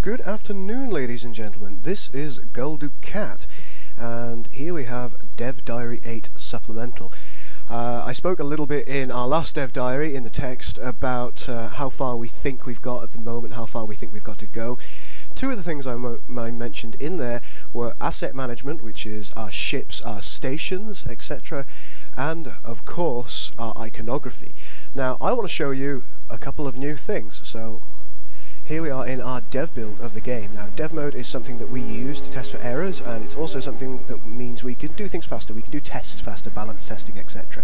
Good afternoon, ladies and gentlemen. This is Guldukat, and here we have Dev Diary 8 Supplemental. I spoke a little bit in our last Dev Diary in the text about how far we think we've got at the moment, how far we think we've got to go. Two of the things I mentioned in there were asset management, which is our ships, our stations, etc., and of course our iconography. Now I want to show you a couple of new things. So here we are in our dev build of the game. Now dev mode is something that we use to test for errors, and it's also something that means we can do things faster, we can do tests faster, balance testing, etc.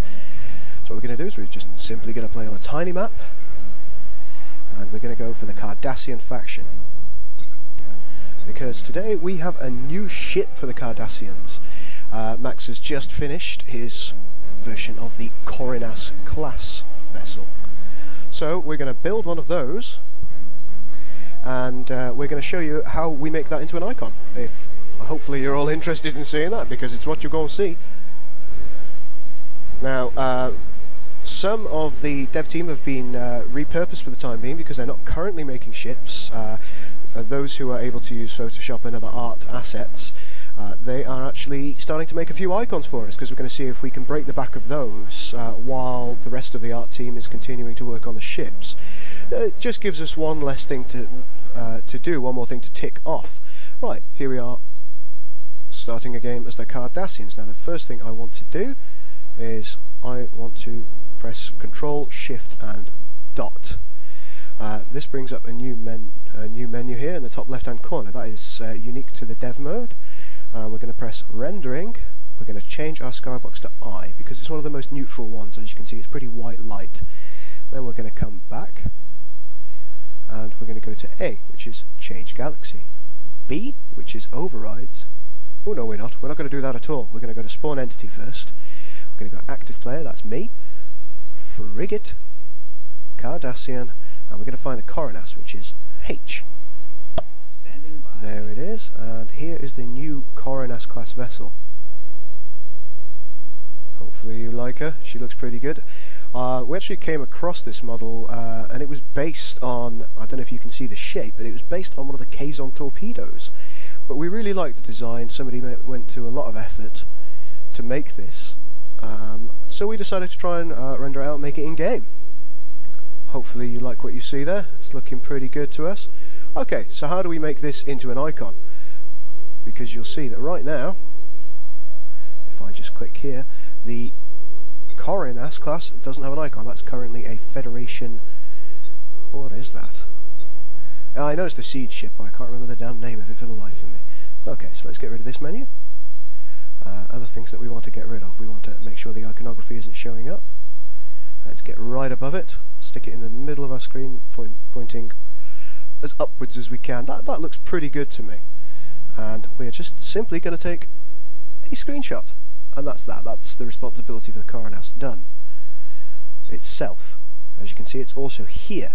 So what we're going to do is we're just simply going to play on a tiny map, and we're going to go for the Cardassian faction. Because today we have a new ship for the Cardassians. Max has just finished his version of the Cardassian class vessel. So we're going to build one of those, and we're going to show you how we make that into an icon. Hopefully you're all interested in seeing that, because it's what you're going to see. Now, some of the dev team have been repurposed for the time being because they're not currently making ships. Those who are able to use Photoshop and other art assets, they are actually starting to make a few icons for us, because we're going to see if we can break the back of those while the rest of the art team is continuing to work on the ships. It just gives us one less thing to do, one more thing to tick off. Right, here we are starting a game as the Cardassians. Now the first thing I want to do is I want to press Control, Shift and Dot. This brings up a new menu here in the top left hand corner. That is unique to the dev mode. We're going to press Rendering. We're going to change our skybox to I, because it's one of the most neutral ones. As you can see, it's pretty white light. Then we're going to come back, and we're going to go to A, which is Change Galaxy. B, which is Overrides. Oh no, we're not. We're not going to do that at all. We're going to go to Spawn Entity first. We're going to go Active Player, that's me. Frigate, Cardassian, and we're going to find the Coronas, which is H. Standing by. There it is, and here is the new Coronas class vessel. Hopefully you like her. She looks pretty good. We actually came across this model, and it was based on, I don't know if you can see the shape, but it was based on one of the Kazon torpedoes. But we really liked the design. Somebody went to a lot of effort to make this, so we decided to try and render it out and make it in-game. Hopefully you like what you see there. It's looking pretty good to us. Okay, so how do we make this into an icon? Because you'll see that right now, if I just click here, the Coronas class doesn't have an icon. That's currently a Federation... What is that? I know it's the Siege ship, but I can't remember the damn name of it for the life of me. Okay, so let's get rid of this menu. Other things that we want to get rid of. We want to make sure the iconography isn't showing up. Let's get right above it. Stick it in the middle of our screen, pointing as upwards as we can. That looks pretty good to me. And we're just simply going to take a screenshot. And that's that. That's the responsibility for the Coronas done itself. As you can see, it's also here.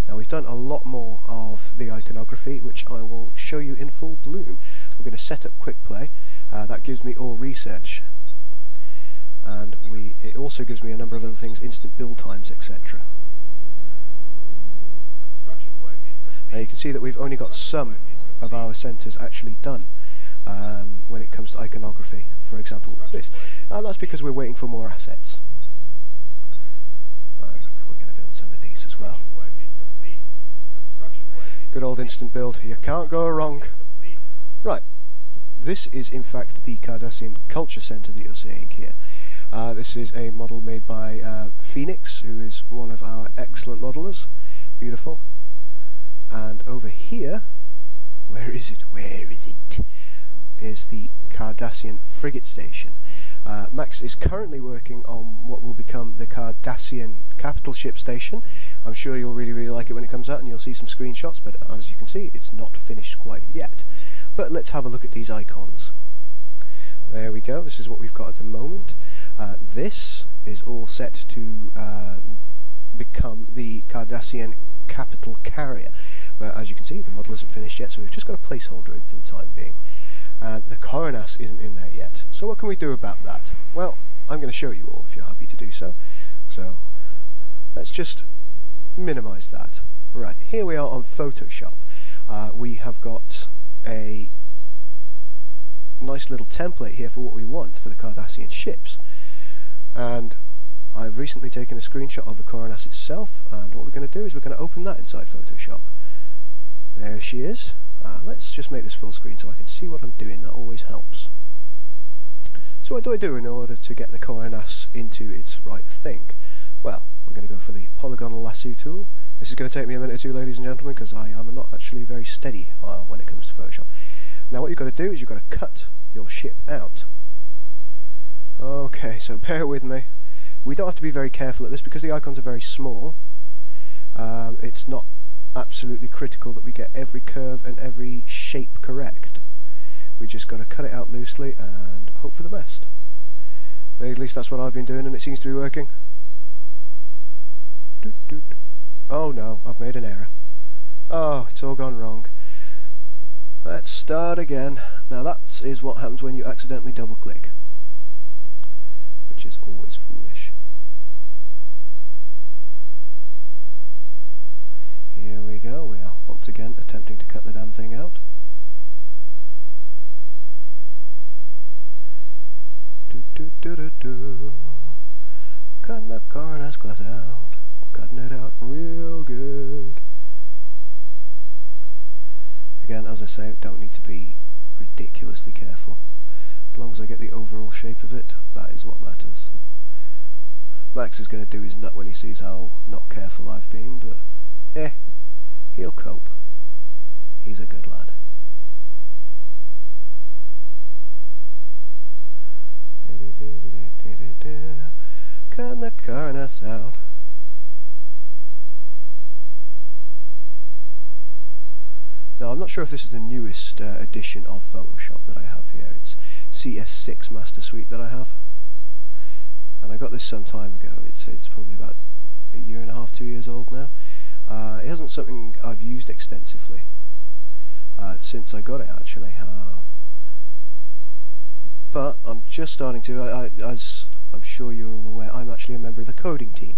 Now we've done a lot more of the iconography, which I will show you in full bloom. We're going to set up quick play. That gives me all research, and it also gives me a number of other things, instant build times, etc. Now you can see that we've only got some of our centres actually done when it comes to iconography. For example, this. That's because we're waiting for more assets. We're going to build some of these as well. Good old instant build. You can't go wrong. Right. This is in fact the Cardassian Culture Centre that you're seeing here. This is a model made by Phoenix, who is one of our excellent modelers. Beautiful. And over here, where is it? Where is it? Is the Cardassian Frigate Station. Max is currently working on what will become the Cardassian Capital Ship Station. I'm sure you'll really like it when it comes out, and you'll see some screenshots, but as you can see, it's not finished quite yet. But let's have a look at these icons. There we go, this is what we've got at the moment. This is all set to become the Cardassian Capital Carrier. But as you can see, the model isn't finished yet, so we've just got a placeholder in for the time being. And the Coronas isn't in there yet. So what can we do about that? Well, I'm going to show you all if you're happy to do so. So let's just minimize that. Right, here we are on Photoshop. We have got a nice little template here for what we want for the Cardassian ships, and I've recently taken a screenshot of the Coronas itself, and what we're going to do is we're going to open that inside Photoshop. There she is. Let's just make this full screen so I can see what I'm doing. That always helps. So what do I do in order to get the Coronas into its right thing? Well, we're going to go for the polygonal lasso tool. This is going to take me a minute or two, ladies and gentlemen, because I am not actually very steady when it comes to Photoshop. Now what you've got to do is you've got to cut your ship out. Okay, so bear with me. We don't have to be very careful at this because the icons are very small. It's not absolutely critical that we get every curve and every shape correct. We just got to cut it out loosely and hope for the best. At least that's what I've been doing, and it seems to be working. Oh no, I've made an error. Oh, it's all gone wrong. Let's start again. Now that is what happens when you accidentally double click, which is always foolish. Here we go, we are once again attempting to cut the damn thing out. Cutting the Coronas glass out. We're cutting it out real good. Again, as I say, don't need to be ridiculously careful. As long as I get the overall shape of it, that is what matters. Max is going to do his nut when he sees how not careful I've been, but he'll cope. He's a good lad. Cutting the Coronas out. Now I'm not sure if this is the newest edition of Photoshop that I have here. It's CS6 Master Suite that I have, and I got this some time ago. It's probably about a year and a half, 2 years old now. It isn't something I've used extensively since I got it actually, but I'm just starting to. As I'm sure you're all aware, I'm actually a member of the coding team.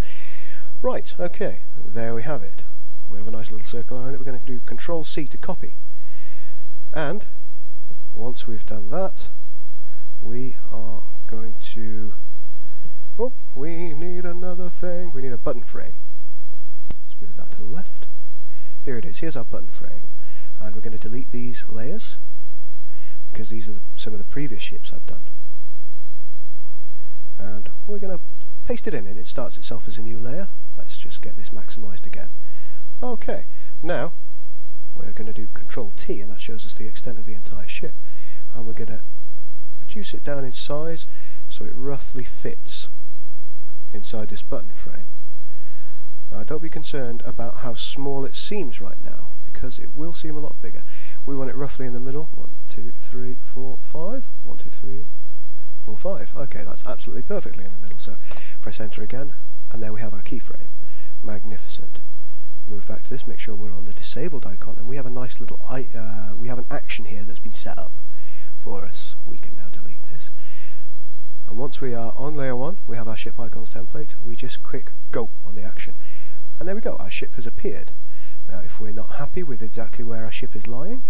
Right, okay, there we have it. We have a nice little circle around it. We're going to do Control-C to copy, and once we've done that, we are going to... oh, we need another thing. We need a button frame. Let's move that to the left. Here it is. Here's our button frame, and we're going to delete these layers because these are some of the previous ships I've done, and we're going to paste it in, and it starts itself as a new layer. Let's just get this maximized again. Okay, now we're going to do Control-T, and that shows us the extent of the entire ship, and we're going to reduce it down in size so it roughly fits inside this button frame. Now don't be concerned about how small it seems right now, because it will seem a lot bigger. We want it roughly in the middle. 1, 2, 3, 4, 5. 1, 2, 3, 4, 5. Okay, that's absolutely perfectly in the middle, so press enter again, and there we have our keyframe. Magnificent. Move back to this, make sure we're on the disabled icon, and we have a nice little we have an action here that's been set up for us. We can now delete this, and once we are on layer 1, we have our ship icons template. We just click go on the action, and there we go, our ship has appeared. Now if we're not happy with exactly where our ship is lying,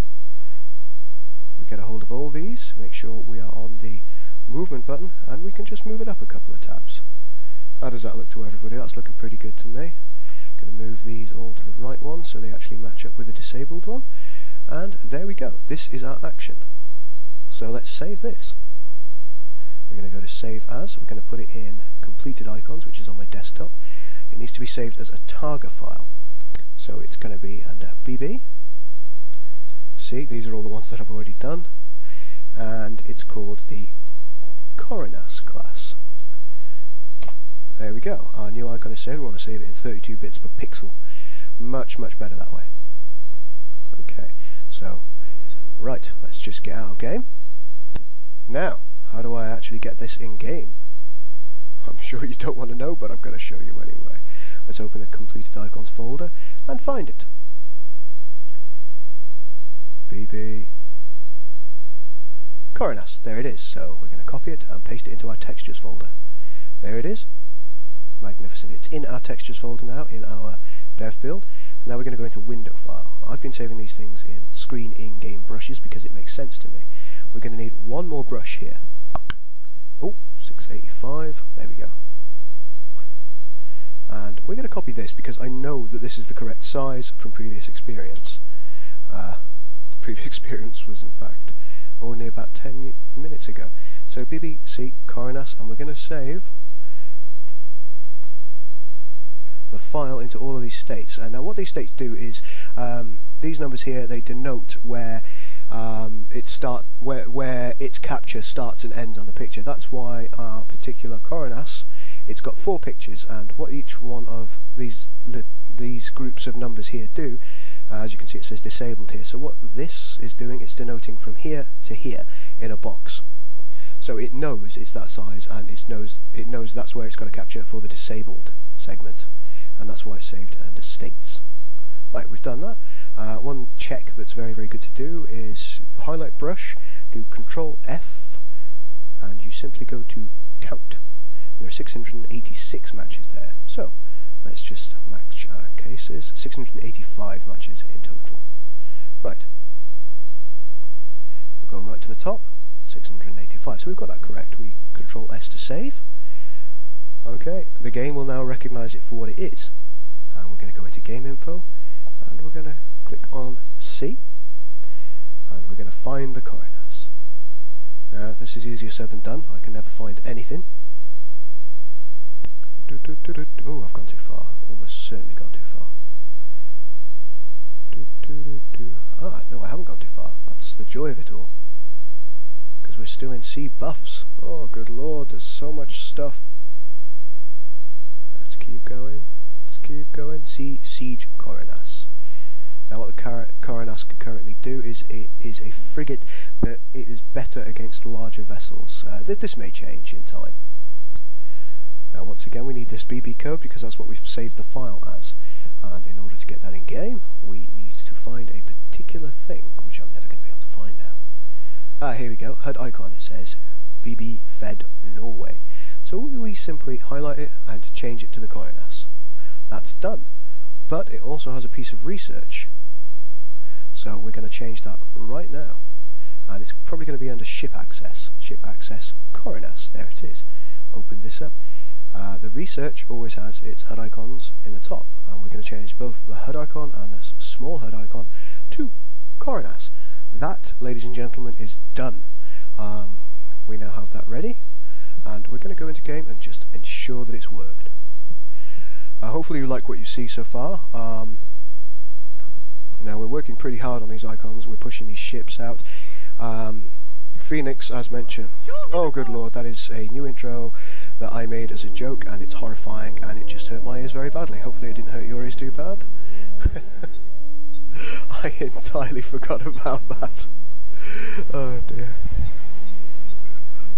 we get a hold of all these, make sure we are on the movement button, and we can just move it up a couple of tabs. How does that look to everybody? That's looking pretty good to me. Going to move these all to the right one so they actually match up with the disabled one, and there we go. This is our action. So let's save this. We're going to go to save as. We're going to put it in completed icons, which is on my desktop. It needs to be saved as a targa file, so it's going to be under BB. See, these are all the ones that I've already done, and it's called the Coronas class. There we go, our new icon is saved. We want to save it in 32 bits per pixel. Much, much better that way. Okay, so, right, let's just get out of game. Now, how do I actually get this in game? I'm sure you don't want to know, but I'm going to show you anyway. Let's open the completed icons folder and find it. BB Coronas, there it is. So we're going to copy it and paste it into our textures folder. There it is. Magnificent. It's in our textures folder now, in our dev build. And now we're going to go into window file. I've been saving these things in screen in-game brushes because it makes sense to me. We're going to need one more brush here. Oh, 685, there we go. And we're going to copy this because I know that this is the correct size from previous experience. Previous experience was in fact only about 10 minutes ago. So BBC Coronas, and we're going to save the file into all of these states. And now what these states do is these numbers here, they denote where where its capture starts and ends on the picture. That's why our particular Coronas, it's got 4 pictures, and what each one of these groups of numbers here do, as you can see it says disabled here. So what this is doing, it's denoting from here to here in a box. So it knows it's that size, and it knows that's where it's got to capture for the disabled segment, and that's why it's saved under states. Right, we've done that. One check that's very, very good to do is highlight brush, do Control F, and you simply go to count. And there are 686 matches there. So let's just match our cases. 685 matches in total. Right. We'll go right to the top. 685. So we've got that correct. We Control S to save. Okay, the game will now recognize it for what it is. And we're going to go into game info, and we're going to click on C, and we're going to find the Coronas. Now this is easier said than done. I can never find anything. Oh, I've gone too far. I've almost certainly gone too far. Ah, no, I haven't gone too far. That's the joy of it all. Because we're still in C buffs. Oh, good lord, there's so much stuff. Let's keep going. Let's keep going. C Siege Coronas. Now what the Coronas can currently do is it is a frigate, but it is better against larger vessels. This may change in time. Now once again we need this BB code because that's what we've saved the file as, and in order to get that in game we need to find a particular thing which I'm never going to be able to find now. Ah, here we go, HUD icon, it says BB Fed Norway. So we simply highlight it and change it to the Coronas. That's done, but it also has a piece of research, so we're going to change that right now, and it's probably going to be under Ship Access Coronas. There it is. Open this up. The research always has its HUD icons in the top, and we're going to change both the HUD icon and the small HUD icon to Coronas. That, ladies and gentlemen, is done. We now have that ready, and we're going to go into game and just ensure that it's worked. Hopefully you like what you see so far. Now we're working pretty hard on these icons. We're pushing these ships out. Phoenix, as mentioned. Oh good lord, that is a new intro that I made as a joke, and it's horrifying, and it just hurt my ears very badly. Hopefully it didn't hurt your ears too bad. I entirely forgot about that. Oh dear.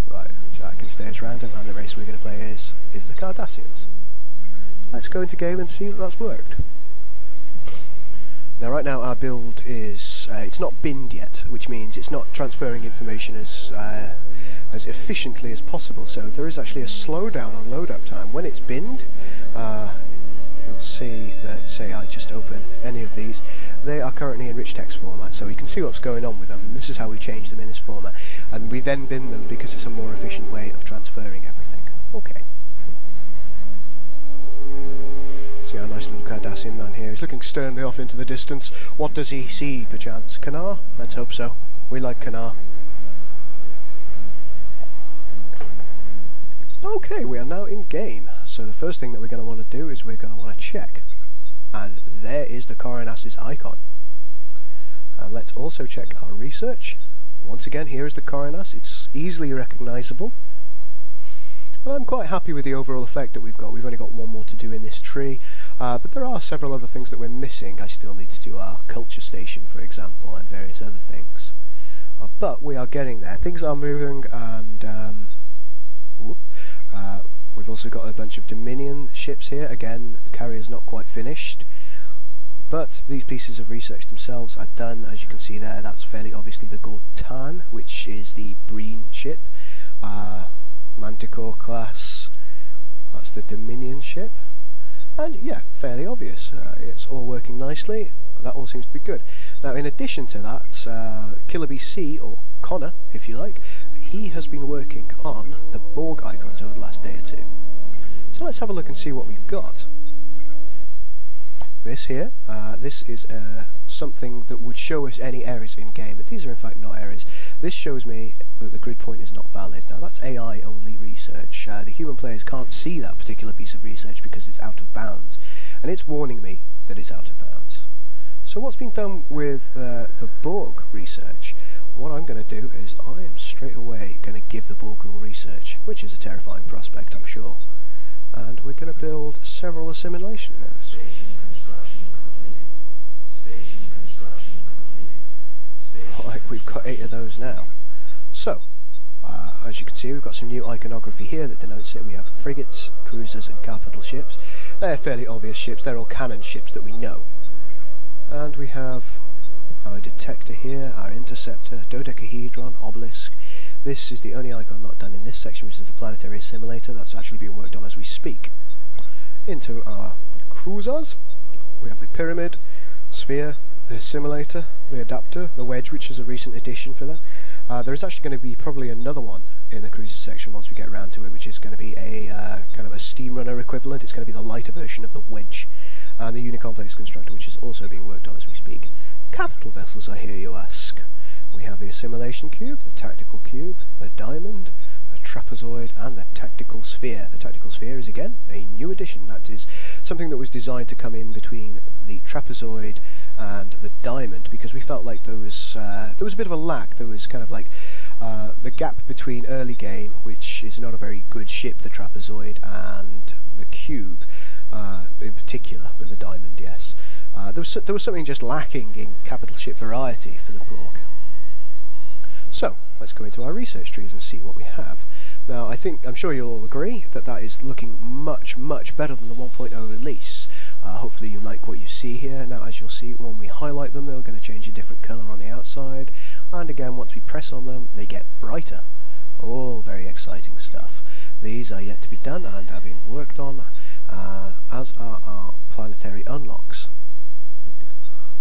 Right, so I can stay as random, and the race we're going to play is the Cardassians. Let's go into game and see that that's worked. Now right now our build is, it's not binned yet, which means it's not transferring information as efficiently as possible, so there is actually a slowdown on load up time. When it's binned, you'll see that, say I just open any of these, they are currently in rich text format, so we can see what's going on with them, and this is how we change them in this format, and we then bin them because it's a more efficient way of transferring everything. Okay. See our nice little Cardassian man here. He's looking sternly off into the distance. What does he see, perchance? Kanar? Let's hope so. We like Kanar. Okay, we are now in game. So the first thing that we're going to want to do is we're going to want to check. And there is the Coronas' icon. And let's also check our research. Once again, here is the Coronas. It's easily recognisable. And I'm quite happy with the overall effect that we've got. We've only got one more to do in this tree, but there are several other things that we're missing. I still need to do our culture station, for example, and various other things. But we are getting there. Things are moving, and we've also got a bunch of Dominion ships here. Again, the carrier's not quite finished, but these pieces of research themselves are done. As you can see there, that's fairly obviously the Gortan, which is the Breen ship. Manticore class, that's the Dominion ship, and yeah, fairly obvious. It's all working nicely. that all seems to be good. Now, in addition to that, Killer BC, or Connor, if you like, he has been working on the Borg icons over the last day or two. So let's have a look and see what we've got. This here, this is something that would show us any errors in game, but these are in fact not errors. This shows me that the grid point is not valid. Now that's AI only research. The human players can't see that particular piece of research because it's out of bounds, and it's warning me that it's out of bounds. So what's been done with the Borg research? What I'm going to do is I am straight away going to give the Borg research, which is a terrifying prospect, I'm sure. And we're going to build several assimilation nodes. Station construction complete. Station construction complete. Station Like, we've got 8 of those now. So, as you can see, we've got some new iconography here that denotes it. We have frigates, cruisers and capital ships. They're fairly obvious ships, they're all cannon ships that we know. And we have our detector here, our interceptor, dodecahedron, obelisk. This is the only icon not done in this section, which is the planetary assimilator. That's actually being worked on as we speak. Into our cruisers, we have the pyramid, sphere, the assimilator, the adapter, the wedge, which is a recent addition for them. There is actually going to be probably another one in the cruiser section once we get around to it, which is going to be a kind of a steam runner equivalent. It's going to be the lighter version of the wedge. And the Unicomplex constructor, which is also being worked on as we speak. Capital vessels, I hear you ask. We have the assimilation cube, the tactical cube, the diamond, the trapezoid, and the tactical sphere. The tactical sphere is again a new addition. That is something that was designed to come in between the trapezoid and the diamond, because we felt like there was a bit of a lack. There was kind of like the gap between early game, which is not a very good ship, the trapezoid, and the cube in particular, but the diamond, yes. There was something just lacking in capital ship variety for the Borg. So, let's go into our research trees and see what we have. Now, I'm sure you'll all agree that that is looking much, much better than the 1.0 release. Hopefully you like what you see here. Now, as you'll see, when we highlight them, they're going to change a different colour on the outside. And again, once we press on them, they get brighter. All very exciting stuff. These are yet to be done and are being worked on, as are our planetary unlocks.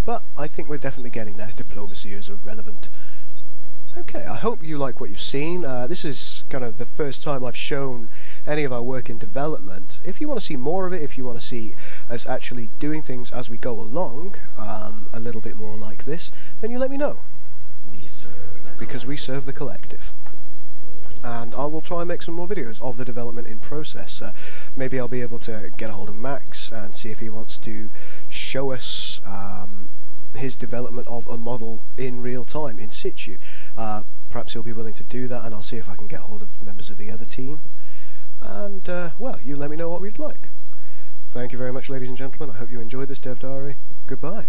But I think we're definitely getting there. Diplomacy is irrelevant. Okay, I hope you like what you've seen. This is kind of the first time I've shown any of our work in development. If you want to see more of it, if you want to see us actually doing things as we go along, a little bit more like this, then you let me know. Because we serve the collective. And I will try and make some more videos of the development in process. Maybe I'll be able to get a hold of Max and see if he wants to show us his development of a model in real time, in situ. Perhaps he'll be willing to do that, and I'll see if I can get hold of members of the other team. And, well, you let me know what we'd like. Thank you very much, ladies and gentlemen. I hope you enjoyed this Dev Diary. Goodbye.